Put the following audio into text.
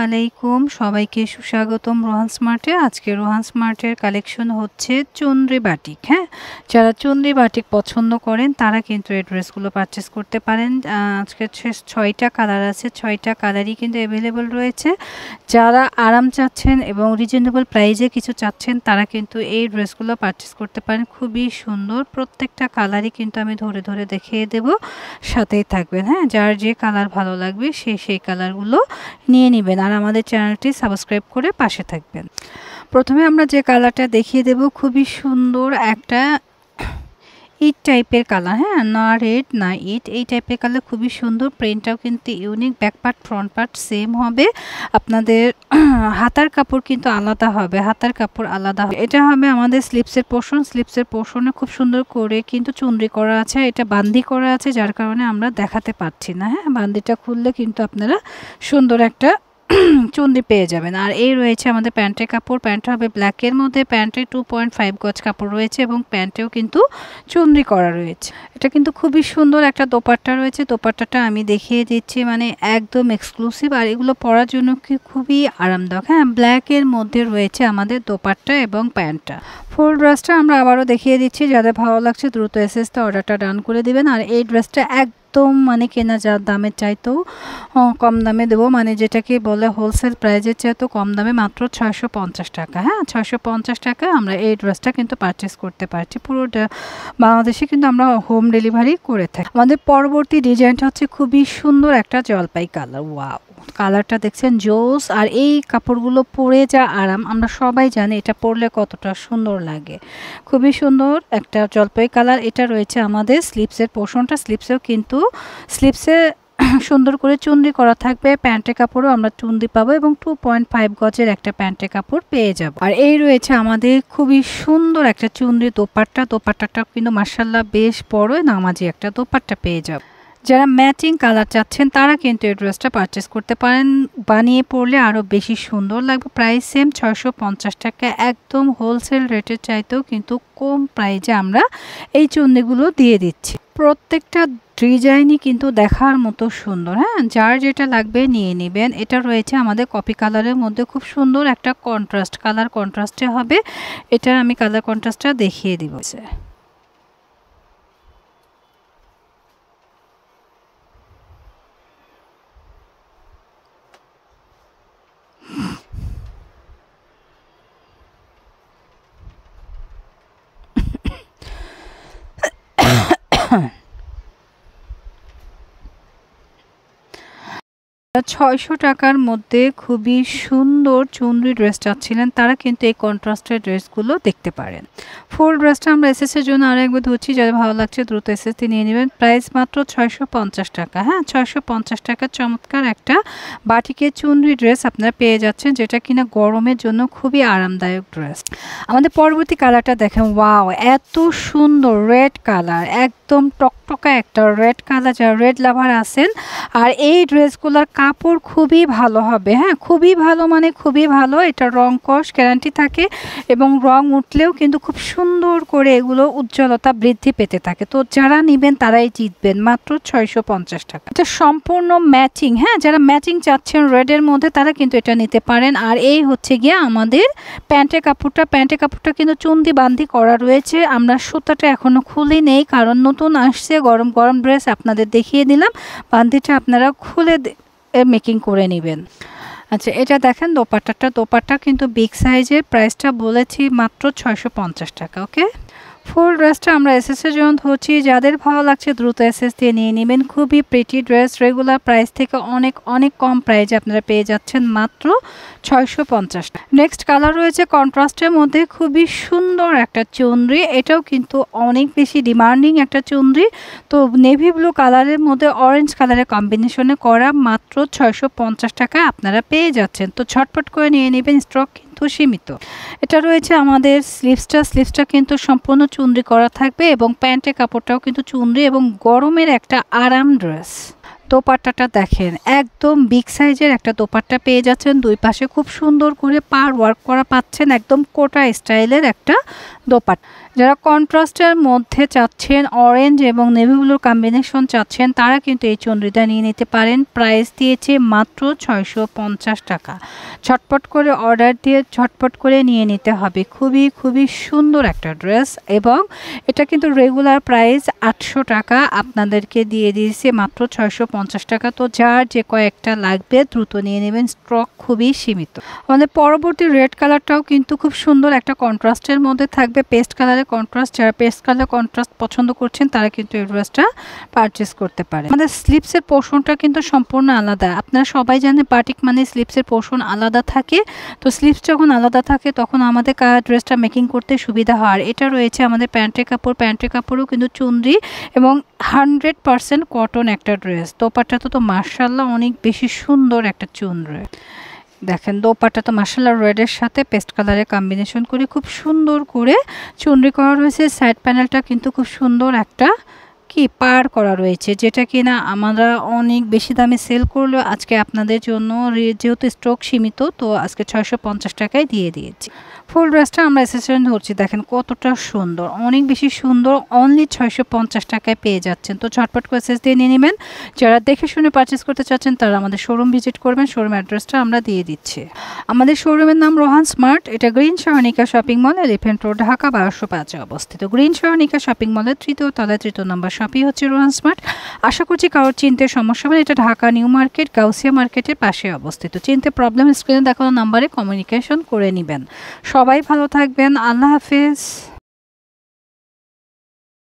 আলাইকুম, সবাইকে সুস্বাগতম রোহান স্মার্টে। আজকে রোহান স্মার্টের কালেকশন হচ্ছে চুনরি বাটিক। হ্যাঁ, যারা চুনরি বাটিক পছন্দ করেন তারা কিন্তু এই ড্রেসগুলো পারচেস করতে পারেন। আজকে 6টা কালার আছে, 6টা কালারই কিন্তু অ্যাভেলেবল রয়েছে। যারা আরাম চাচ্ছেন এবং রিজনেবল প্রাইসে কিছু চাচ্ছেন তারা কিন্তু এই ড্রেসগুলো পারচেস করতে পারেন। খুবই সুন্দর, প্রত্যেকটা কালারই কিন্তু আমি ধরে ধরে দেখিয়ে দেব, সাথেই থাকবেন। হ্যাঁ, যার যে কালার ভালো লাগবে সেই কালারগুলো নিয়ে নেবেন আর আমাদের চ্যানেলটি সাবস্ক্রাইব করে পাশে থাকবেন। প্রথমে আমরা যে কালারটা দেখিয়ে দেব, খুবই সুন্দর একটা ইট টাইপের কালার। হ্যাঁ, না রেড না ইট, এই টাইপের কালার, খুবই সুন্দর। প্রিন্টটাও কিন্তু unique, back part front part same হবে। আপনাদের হাতার কাপড় কিন্তু আলাদা হবে, হাতার কাপড় আলাদা হবে। এটা হবে আমাদের স্লিপসের পোর্শন, স্লিপসের পোর্শনে খুব সুন্দর করে কিন্তু চুনরি করা আছে, এটা বান্দি করা আছে, যার কারণে আমরা দেখাতে পারছি না। হ্যাঁ, বান্দিটা খুললে কিন্তু আপনারা সুন্দর একটা চুনরি পেয়ে যাবেন। আর এই রয়েছে আমাদের প্যান্টের কাপড়, প্যান্ট হবে ব্ল্যাকের মধ্যে, প্যান্টে 2.5 গজ কাপড় রয়েছে এবং প্যান্টেও কিন্তু চুনরি করা রয়েছে। এটা কিন্তু খুবই সুন্দর একটা দোপাট্টা রয়েছে, দোপাট্টাটা আমি দেখিয়ে দিচ্ছি, মানে একদম এক্সক্লুসিভ। আর এগুলো পরার জন্য কি খুবই আরামদায়ক। হ্যাঁ, ব্ল্যাকের মধ্যে রয়েছে আমাদের দোপাট্টা এবং প্যান্টটা। ফুল ড্রেসটা আমরা আবারও দেখিয়ে দিচ্ছি, যাদের ভালো লাগছে দ্রুত এসএসতে অর্ডারটা ডান করে দিবেন। আর এই ড্রেসটা একদম মানে কেনা যা দামের চাইতেও কম দামে দেবো, মানে যেটাকে বলে হোলসেল প্রাইজের চাইতেও কম দামে, মাত্র 650 টাকা। হ্যাঁ, 650 টাকা আমরা এই ড্রেসটা কিন্তু পারচেস করতে পারছি। পুরো বাংলাদেশে কিন্তু আমরা হোম ডেলিভারি করে থাকি। আমাদের পরবর্তী ডিজাইনটা হচ্ছে খুবই সুন্দর একটা জলপাই কালার। ওয়াও, কালারটা দেখছেন জোস। আর এই কাপড়গুলো পরে যা আরাম, আমরা সবাই জানি এটা পরলে কতটা সুন্দর লাগে। খুবই সুন্দর একটা জলপাই কালার। এটা রয়েছে আমাদের স্লিপসের পোর্শনটা, স্লিপসেও কিন্তু স্লিপসে সুন্দর করে চুনরি করা থাকবে। প্যান্টের কাপড়ও আমরা চুনরি পাবো এবং 2.5 গজের একটা প্যান্টের কাপড় পেয়ে যাব। আর এই রয়েছে আমাদের খুবই সুন্দর একটা চুনরি দোপাট্টা, দোপাট্টাটা কিন্তু মাশাআল্লাহ বেশ বড় নামাজি একটা দোপাট্টা পেয়ে যাব। যারা ম্যাচিং কালার চাচ্ছেন তারা কিন্তু এই ড্রেসটা পারচেস করতে পারেন, বানিয়ে পরলে আরও বেশি সুন্দর লাগবে। প্রাইস সেম 650 টাকা, একদম হোলসেল রেটের চাইতেও কিন্তু কম প্রাইজে আমরা এই চুন্নিগুলো দিয়ে দিচ্ছি। প্রত্যেকটা ডিজাইনই কিন্তু দেখার মতো সুন্দর। হ্যাঁ, যার যেটা লাগবে নিয়ে নেবেন। এটা রয়েছে আমাদের কপি কালারের মধ্যে, খুব সুন্দর একটা কন্ট্রাস্ট কালার, কন্ট্রাস্টে হবে। এটা আমি কালার কন্ট্রাস্টটা দেখিয়ে দিব। $600 টাকার মধ্যে খুবই সুন্দর চুনরি ড্রেস চাচ্ছিলেন তারা কিন্তু এই কন্ট্রাস্টের ড্রেসগুলো দেখতে পারেন। ফুল ড্রেসটা আমরা এসএস এর জন্য আরেকবার ধরছি, যাদের ভালো লাগছে দ্রুত এসএসটি নিয়ে নেবেন। প্রাইস মাত্র 650 টাকা। হ্যাঁ, 650 টাকা চমৎকার একটা বাটিকের চুনরি ড্রেস আপনারা পেয়ে যাচ্ছেন, যেটা কিনা গরমের জন্য খুবই আরামদায়ক ড্রেস। আমাদের পরবর্তী কালারটা দেখেন, ওয়াও, এত সুন্দর রেড কালার, একদম টকটকা একটা রেড কালার। যারা রেড লাভার আছেন, আর এই ড্রেসগুলোর কাপড় খুবই ভালো হবে। হ্যাঁ, খুবই ভালো, মানে খুবই ভালো। এটা রং কস গ্যারান্টি থাকে এবং রং উঠলেও কিন্তু খুব সুন্দর করে এগুলো উজ্জ্বলতা বৃদ্ধি পেতে থাকে। তো যারা নেবেন তারাই জিতবেন, মাত্র 650 টাকা। এটা সম্পূর্ণ ম্যাচিং। হ্যাঁ, যারা ম্যাচিং চাচ্ছেন রেডের মধ্যে তারা কিন্তু এটা নিতে পারেন। আর এই হচ্ছে গিয়ে আমাদের প্যান্টের কাপড়টা, প্যান্টের কাপড়টা কিন্তু চুন্দি বান্দি করা রয়েছে। আমরা সুতাটা এখনো খুলি নেই, কারণ নতুন আসছে, গরম গরম ড্রেস আপনাদের দেখিয়ে দিলাম। বান্দিটা আপনারা খুলে মেকিং করে নেবেন। আচ্ছা, এটা দেখেন দোপাট্টাটা, দোপাট্টা কিন্তু বিগ সাইজের, প্রাইসটা বলেছি মাত্র 650 টাকা। ওকে, ফুল ড্রেসটা আমরা এসএস এর জন্য ধরছি, যাদের ভালো লাগছে দ্রুত এসএস দিয়ে নিয়ে নেবেন। খুবই প্রিটি ড্রেস, রেগুলার প্রাইস থেকে অনেক অনেক কম প্রাইসে আপনারা পেয়ে যাচ্ছেন মাত্র 650 টাকা। নেক্সট কালার রয়েছে কন্ট্রাস্টের মধ্যে, খুবই সুন্দর একটা চুনরি, এটাও কিন্তু অনেক বেশি ডিমান্ডিং একটা চুনরি। তো নেভি ব্লু কালারের মধ্যে অরেঞ্জ কালারের কম্বিনেশনে করা, মাত্র 650 টাকা আপনারা পেয়ে যাচ্ছেন। তো ঝটপট করে নিয়ে নেবেন, স্টক কিন্তু সীমিত। এটা রয়েছে আমাদের স্লিভসটা, স্লিভসটা কিন্তু সম্পূর্ণ চুনরি করা থাকবে এবং প্যান্টের কাপড়টাও কিন্তু চুনরি এবং গরমের একটা আরাম ড্রেস। দোপাট্টাটা দেখেন, একদম বিগ সাইজের একটা দোপাট্টা পেয়ে যাচ্ছেন, দুই পাশে খুব সুন্দর করে পার ওয়ার্ক করা পাচ্ছেন, একদম কোটা স্টাইলের একটা দোপাট্টা। যারা কন্ট্রাস্টের মধ্যে চাচ্ছেন, অরেঞ্জ এবং নেভি ব্লুর কম্বিনেশন চাচ্ছেন, তারা কিন্তু এই চুনরিটা নিয়ে নিতে পারেন। প্রাইস দিয়েছে মাত্র 650 টাকা। ঝটপট করে অর্ডার দিয়ে ঝটপট করে নিয়ে নিতে হবে। খুবই খুবই সুন্দর একটা ড্রেস, এবং এটা কিন্তু রেগুলার প্রাইস 800 টাকা, আপনাদেরকে দিয়ে দিয়েছে মাত্র 650 টাকা। তো যার যে কয়েকটা লাগবে দ্রুত নিয়ে নেবেন, স্টক খুবই সীমিত। আমাদের পরবর্তী রেড কালারটাও কিন্তু খুব সুন্দর একটা কন্ট্রাস্টের মধ্যে থাকবে, পেস্ট কালারের কন্ট্রাস্ট। যারা পেস্ট কালার কন্ট্রাস্ট পছন্দ করছেন তারা কিন্তু এই ড্রেসটা পারচেস করতে পারে। আমাদের স্লিপসের পোর্শনটা কিন্তু সম্পূর্ণ আলাদা। আপনারা সবাই জানেন বাটিক মানে স্লিপসের পোর্শন আলাদা থাকে। তো স্লিপস যখন আলাদা থাকে তখন আমাদের ড্রেসটা মেকিং করতে সুবিধা হয়। আর এটা রয়েছে আমাদের প্যান্টের কাপড়, প্যান্টের কাপড়ও কিন্তু চুনরি এবং 100% কটন একটা ড্রেস। দোপাট্টাটা তো মাশাআল্লাহ অনেক বেশি সুন্দর একটা চুনরি। দেখেন দোপাট্টা তো মাশাআল্লাহ রেডের সাথে পেস্ট কালারের কম্বিনেশন করে খুব সুন্দর করে চুনরি করা রয়েছে। সাইড প্যানেলটা কিন্তু খুব সুন্দর একটা পার করা রয়েছে, যেটা কিনা আমরা অনেক বেশি দামে সেল করলেও আজকে আপনাদের জন্য যেহেতু স্টক সীমিত, তো আজকে 650 টাকায় দিয়ে দিয়েছি। ফুল ড্রেসটা আমরা এসেসন ধরছি, দেখেন কতটা সুন্দর, অনেক বেশি সুন্দর। অনলি 650 টাকায় পেয়ে যাচ্ছেন। তো ঝটপট করে এসএস দিয়ে নিয়ে নেবেন। যারা দেখে শুনে পারচেস করতে চাচ্ছেন তারা আমাদের শোরুম ভিজিট করবেন। শোরুম অ্যাড্রেসটা আমরা দিয়ে দিচ্ছি। আমাদের শোরুমের নাম রোহান স্মার্ট। এটা গ্রিন সরণিকা shopping mall, elephant road, Dhaka 1205 অবস্থিত। গ্রিন সরণিকা শপিং মলের 3য় তলায় 3 নম্বর শপই হচ্ছে রোহান স্মার্ট। আশা করছি কারোর চিনতে সমস্যা হবে। এটা ঢাকা নিউ মার্কেট গাউসিয়া মার্কেটের পাশে অবস্থিত। চিনতে প্রবলেম স্ক্রিনে দেখানো নাম্বারে কমিউনিকেশন করে নেবেন। সবাই ভালো থাকবেন। আল্লাহ হাফেজ।